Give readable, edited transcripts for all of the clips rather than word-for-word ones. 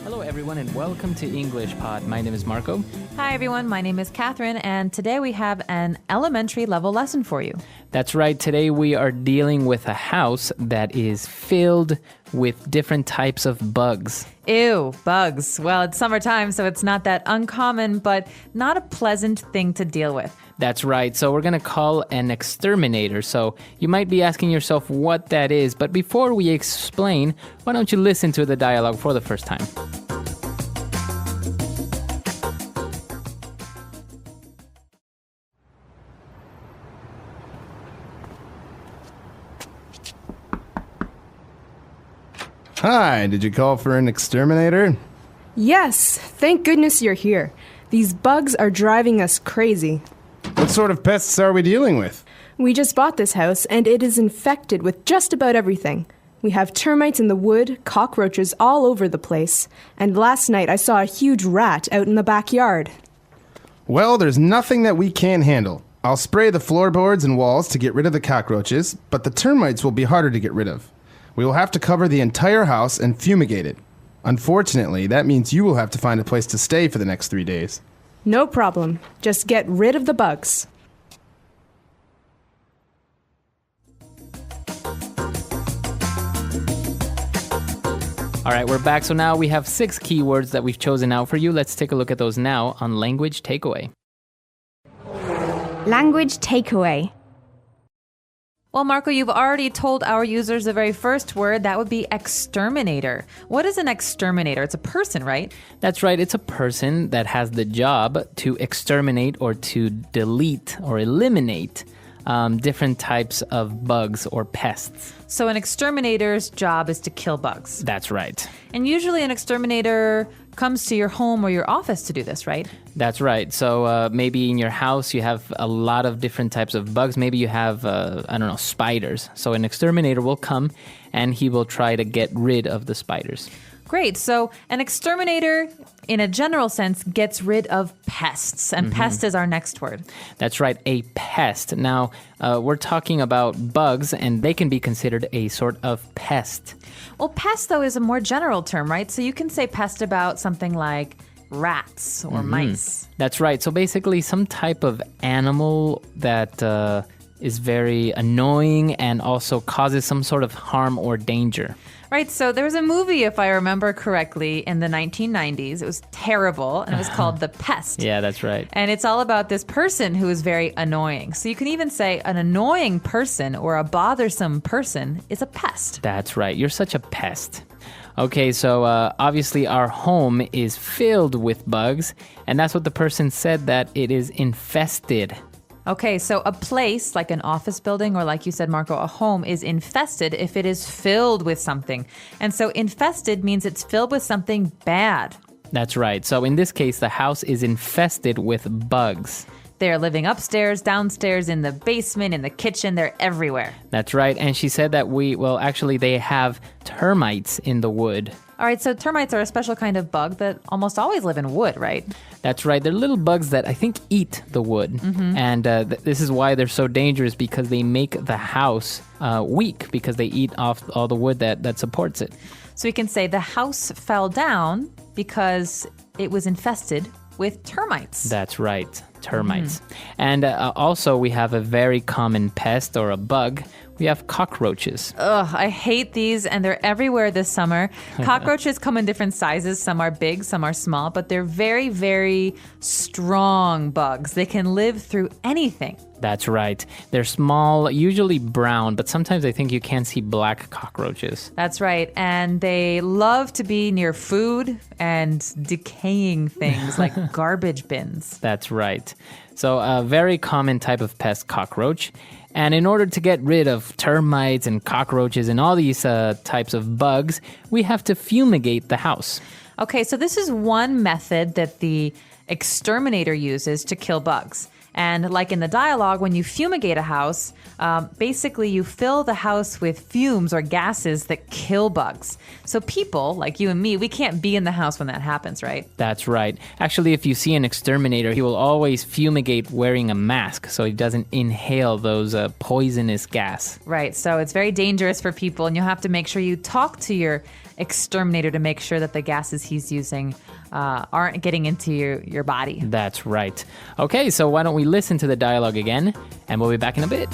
Hello, everyone, and welcome to English Pod. My name is Marco. Hi, everyone. My name is Catherine, and today we have an elementary level lesson for you. That's right. Today we are dealing with a house that is filled with different types of bugs. Ew, bugs. Well, it's summertime, so it's not that uncommon, but not a pleasant thing to deal with. That's right. So we're going to call an exterminator. So you might be asking yourself what that is. But before we explain, why don't you listen to the dialogue for the first time? Hi, did you call for an exterminator? Yes, thank goodness you're here. These bugs are driving us crazy. What sort of pests are we dealing with? We just bought this house and it is infected with just about everything. We have termites in the wood, cockroaches all over the place, and last night I saw a huge rat out in the backyard. Well, there's nothing that we can't handle. I'll spray the floorboards and walls to get rid of the cockroaches, but the termites will be harder to get rid of. We will have to cover the entire house and fumigate it. Unfortunately, that means you will have to find a place to stay for the next 3 days. No problem. Just get rid of the bugs. All right, we're back. So now we have 6 keywords that we've chosen out for you. Let's take a look at those now on Language Takeaway. Language takeaway. Well, Marco, you've already told our users the very first word. That would be exterminator. What is an exterminator? It's a person, right? That's right. It's a person that has the job to exterminate or to delete or eliminate different types of bugs or pests. So an exterminator's job is to kill bugs. That's right. And usually an exterminator comes to your home or your office to do this, right? That's right. So maybe in your house you have a lot of different types of bugs. Maybe you have, spiders. So an exterminator will come and he will try to get rid of the spiders. Great. So an exterminator, in a general sense, gets rid of pests. And pest is our next word. That's right, a pest. Now, we're talking about bugs, and they can be considered a sort of pest. Well, pest, though, is a more general term, right? So you can say pest about something like rats or mice. That's right. So basically, some type of animal that is very annoying and also causes some sort of harm or danger. Right, so there was a movie, if I remember correctly, in the 1990s. It was terrible, and it was called The Pest. Yeah, that's right. And it's all about this person who is very annoying. So you can even say an annoying person or a bothersome person is a pest. That's right. You're such a pest. Okay, so obviously our home is filled with bugs, and that's what the person said, that it is infested. Okay, so a place like an office building or, like you said, Marco, a home is infested if it is filled with something. And so infested means it's filled with something bad. That's right. So in this case, the house is infested with bugs. They're living upstairs, downstairs, in the basement, in the kitchen. They're everywhere. That's right. And she said that they have termites in the wood. All right, so termites are a special kind of bug that almost always live in wood, right? That's right. They're little bugs that I think eat the wood. And this is why they're so dangerous, because they make the house weak, because they eat off all the wood that supports it. So we can say the house fell down because it was infested with termites. That's right. Termites. And also we have a very common pest or a bug. We have cockroaches. Ugh, I hate these, and they're everywhere this summer. Cockroaches come in different sizes. Some are big, some are small, but they're very, very strong bugs. They can live through anything. That's right. They're small, usually brown, but sometimes I think you can see black cockroaches. That's right. And they love to be near food and decaying things like garbage bins. That's right. So a very common type of pest, cockroach. And in order to get rid of termites and cockroaches and all these types of bugs, we have to fumigate the house. Okay, so this is one method that the exterminator uses to kill bugs. And like in the dialogue, when you fumigate a house, basically you fill the house with fumes or gases that kill bugs. So people, like you and me, we can't be in the house when that happens, right? That's right. Actually, if you see an exterminator, he will always fumigate wearing a mask so he doesn't inhale those poisonous gas. Right, so it's very dangerous for people, and you'll have to make sure you talk to your exterminator to make sure that the gases he's using aren't getting into your body. That's right. Okay, so why don't we listen to the dialogue again, and we'll be back in a bit.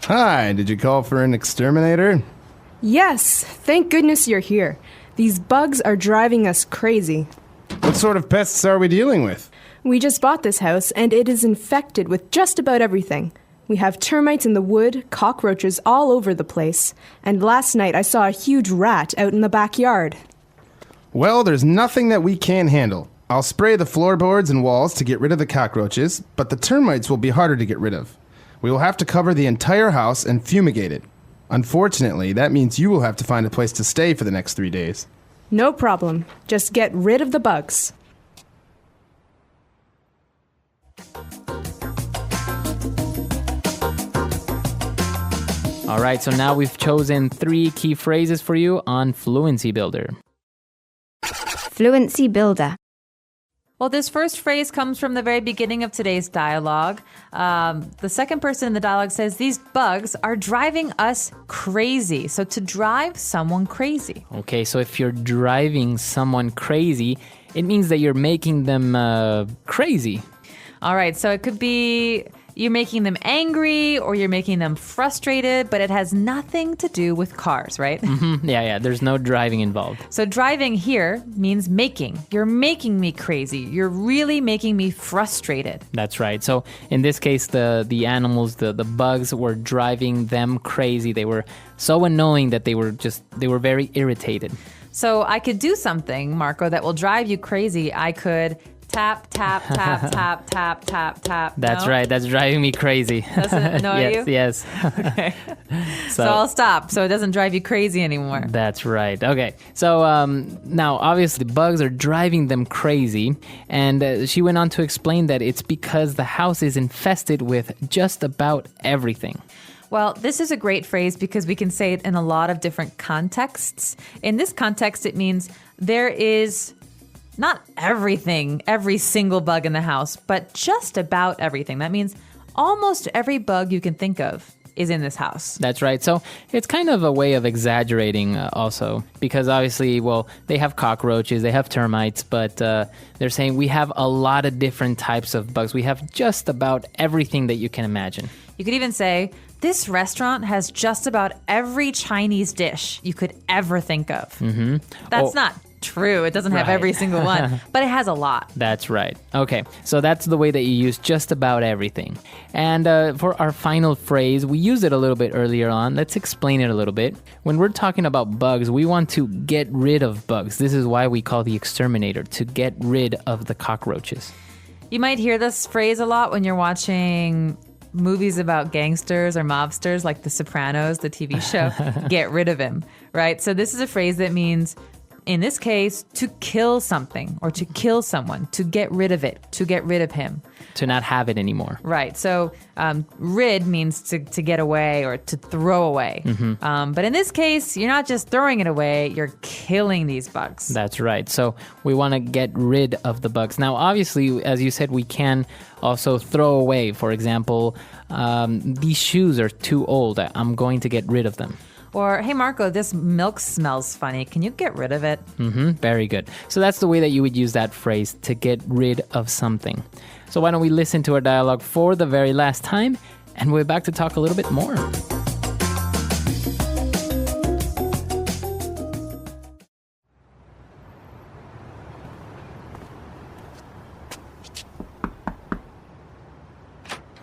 Hi, did you call for an exterminator? Yes, thank goodness you're here. These bugs are driving us crazy. What sort of pests are we dealing with? We just bought this house, and it is infected with just about everything. We have termites in the wood, cockroaches all over the place, and last night I saw a huge rat out in the backyard. Well, there's nothing that we can't handle. I'll spray the floorboards and walls to get rid of the cockroaches, but the termites will be harder to get rid of. We will have to cover the entire house and fumigate it. Unfortunately, that means you will have to find a place to stay for the next 3 days. No problem. Just get rid of the bugs. All right, so now we've chosen 3 key phrases for you on Fluency Builder. Fluency Builder. Well, this first phrase comes from the very beginning of today's dialogue. The second person in the dialogue says, these bugs are driving us crazy. So to drive someone crazy. Okay, so if you're driving someone crazy, it means that you're making them crazy. All right, so it could be you're making them angry or you're making them frustrated, but it has nothing to do with cars, right? Yeah, there's no driving involved. So driving here means making. You're making me crazy. You're really making me frustrated. That's right. So in this case, the animals, the bugs were driving them crazy. They were so annoying that they were very irritated. So I could do something, Marco, that will drive you crazy. I could tap, tap, tap, tap, tap, tap, tap. That's No? right. That's driving me crazy. Does it annoy you? Yes. Okay. So I'll stop so it doesn't drive you crazy anymore. That's right. Okay. So now, obviously, bugs are driving them crazy. And she went on to explain that it's because the house is infested with just about everything. Well, this is a great phrase because we can say it in a lot of different contexts. In this context, it means there is not everything, every single bug in the house, but just about everything. That means almost every bug you can think of is in this house. That's right. So it's kind of a way of exaggerating also, because obviously, well, they have cockroaches, they have termites, but they're saying we have a lot of different types of bugs. We have just about everything that you can imagine. You could even say, this restaurant has just about every Chinese dish you could ever think of. Mm-hmm. That's not true. It doesn't have every single one, but it has a lot. That's right. Okay, so that's the way that you use just about everything. And for our final phrase, we used it a little bit earlier on. Let's explain it a little bit. When we're talking about bugs, we want to get rid of bugs. This is why we call the exterminator, to get rid of the cockroaches. You might hear this phrase a lot when you're watching movies about gangsters or mobsters like The Sopranos, the TV show. Get rid of him, right? So this is a phrase that means, in this case, to kill something or to kill someone, to get rid of it, to get rid of him. To not have it anymore. Right. So rid means to get away or to throw away. Mm-hmm. But in this case, you're not just throwing it away, you're killing these bugs. That's right. So we want to get rid of the bugs. Now, obviously, as you said, we can also throw away. For example, these shoes are too old. I'm going to get rid of them. Or, hey, Marco, this milk smells funny. Can you get rid of it? Mm-hmm. Very good. So that's the way that you would use that phrase, to get rid of something. So why don't we listen to our dialogue for the very last time, and we're back to talk a little bit more.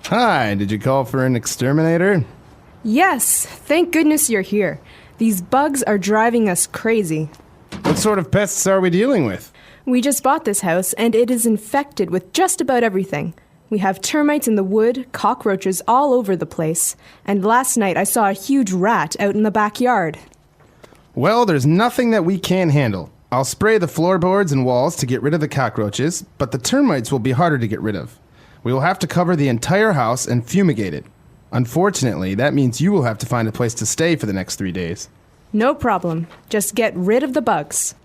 Hi, did you call for an exterminator? Yes, thank goodness you're here. These bugs are driving us crazy. What sort of pests are we dealing with? We just bought this house, and it is infected with just about everything. We have termites in the wood, cockroaches all over the place, and last night I saw a huge rat out in the backyard. Well, there's nothing that we can't handle. I'll spray the floorboards and walls to get rid of the cockroaches, but the termites will be harder to get rid of. We will have to cover the entire house and fumigate it. Unfortunately, that means you will have to find a place to stay for the next 3 days. No problem. Just get rid of the bugs.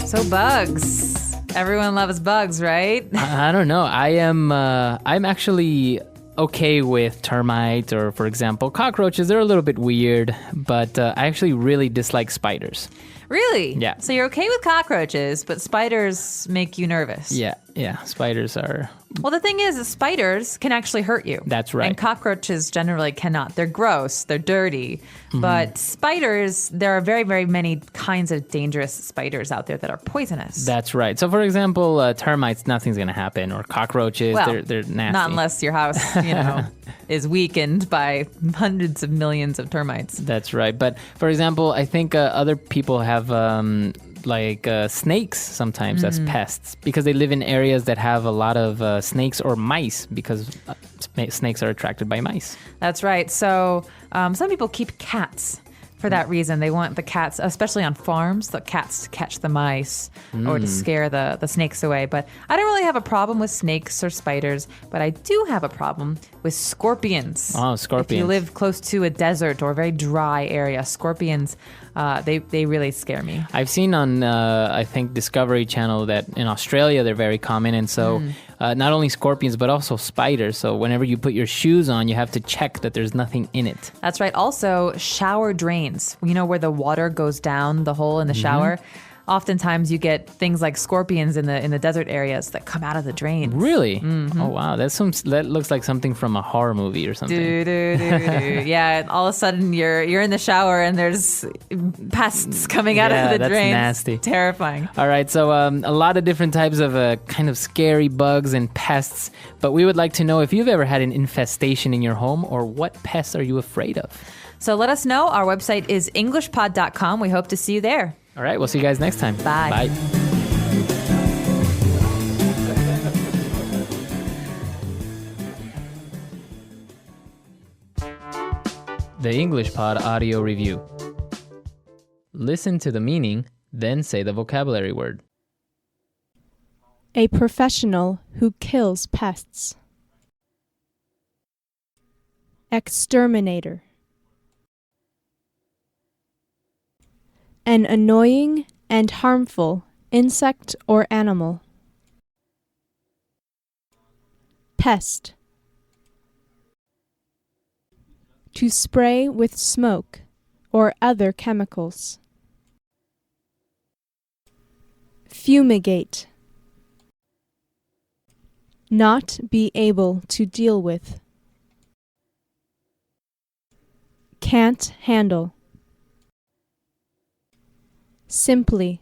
So bugs. Everyone loves bugs, right? I don't know. I'm actually okay with termites or, for example, cockroaches. They're a little bit weird, but I actually really dislike spiders. Really? Yeah. So you're okay with cockroaches, but spiders make you nervous. Yeah, spiders are... Well, the thing is, spiders can actually hurt you. That's right. And cockroaches generally cannot. They're gross. They're dirty. But spiders, there are very, very many kinds of dangerous spiders out there that are poisonous. That's right. So, for example, termites, nothing's going to happen. Or cockroaches, Well, they're nasty. not unless your house, is weakened by hundreds of millions of termites. That's right. But, for example, I think other people have... snakes sometimes as pests because they live in areas that have a lot of snakes or mice because snakes are attracted by mice. That's right. So some people keep cats for that reason. They want the cats, especially on farms, the cats to catch the mice or to scare the snakes away. But I don't really have a problem with snakes or spiders, but I do have a problem with scorpions. Oh, scorpions. If you live close to a desert or a very dry area, scorpions, they really scare me. I've seen on, I think, Discovery Channel that in Australia they're very common. And so not only scorpions, but also spiders. So whenever you put your shoes on, you have to check that there's nothing in it. That's right. Also, shower drains, where the water goes down the hole in the shower. Oftentimes you get things like scorpions in the desert areas that come out of the drains. Really? Oh, wow. That looks like something from a horror movie or something. Yeah, and all of a sudden you're in the shower and there's pests coming out of the that's drains. Nasty. Terrifying. All right, so a lot of different types of kind of scary bugs and pests, but we would like to know if you've ever had an infestation in your home or what pests are you afraid of? So let us know. Our website is englishpod.com. We hope to see you there. All right, we'll see you guys next time. Bye. Bye. The English Pod Audio Review. Listen to the meaning, then say the vocabulary word. A professional who kills pests. Exterminator. An annoying and harmful insect or animal. Pest. To spray with smoke or other chemicals. Fumigate. Not be able to deal with. Can't handle. Simply.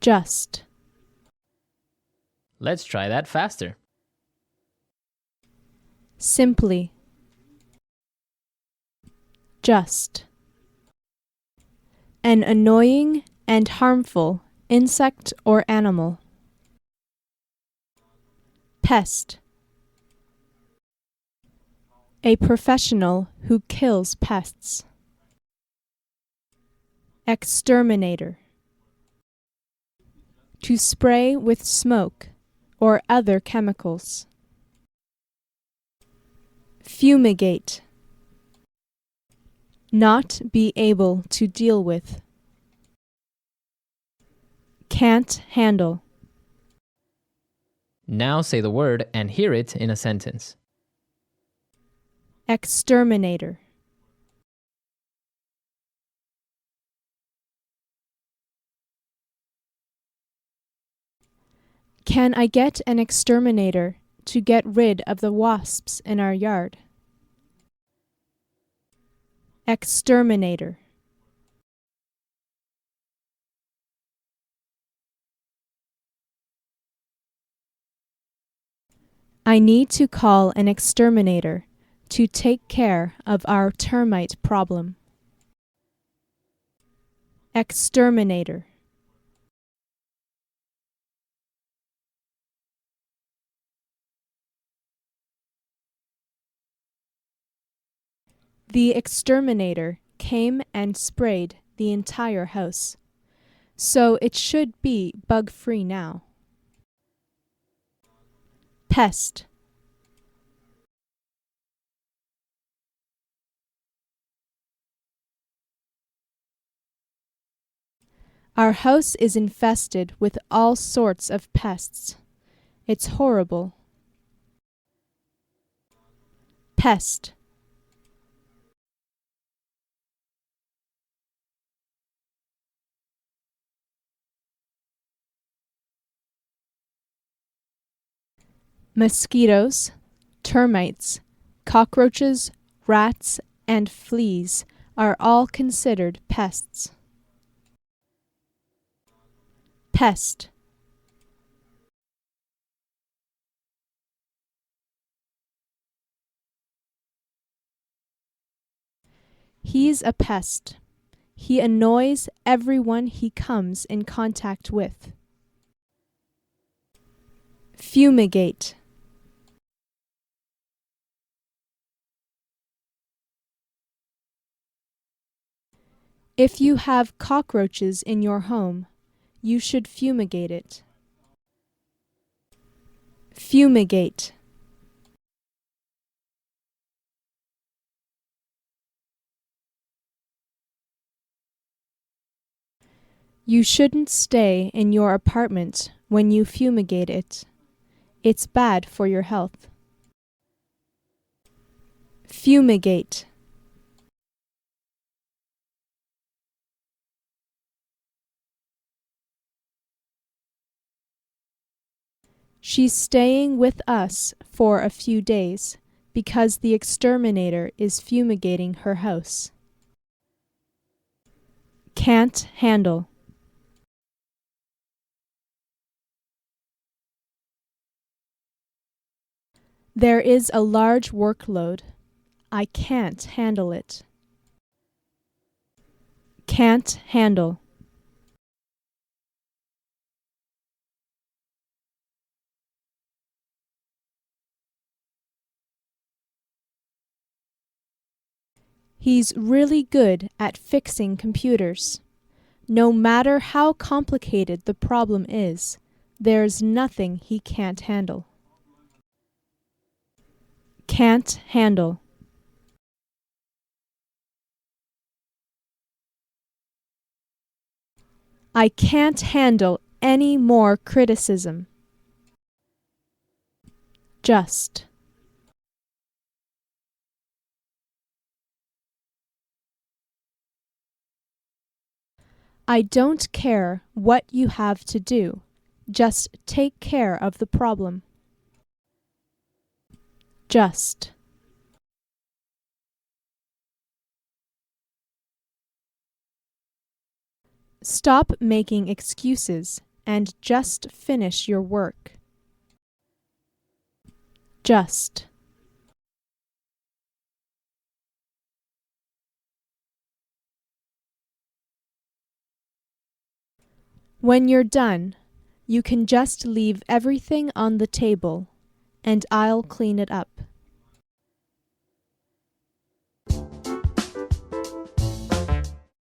Just. Let's try that faster. Simply. Just. An annoying and harmful insect or animal. Pest. A professional who kills pests. Exterminator. To spray with smoke or other chemicals. Fumigate. Not be able to deal with. Can't handle. Now say the word and hear it in a sentence. Exterminator. Can I get an exterminator to get rid of the wasps in our yard? Exterminator. I need to call an exterminator to take care of our termite problem. Exterminator. The exterminator came and sprayed the entire house, so it should be bug-free now. Pest. Our house is infested with all sorts of pests. It's horrible. Pest. Mosquitoes, termites, cockroaches, rats, and fleas are all considered pests. Pest. He's a pest. He annoys everyone he comes in contact with. Fumigate. If you have cockroaches in your home, you should fumigate it. Fumigate. You shouldn't stay in your apartment when you fumigate it. It's bad for your health. Fumigate. She's staying with us for a few days because the exterminator is fumigating her house. Can't handle. There is a large workload. I can't handle it. Can't handle. He's really good at fixing computers. No matter how complicated the problem is, there's nothing he can't handle. Can't handle. I can't handle any more criticism. Just. I don't care what you have to do. Just take care of the problem. Just. Stop making excuses and just finish your work. Just. When you're done, you can just leave everything on the table, and I'll clean it up.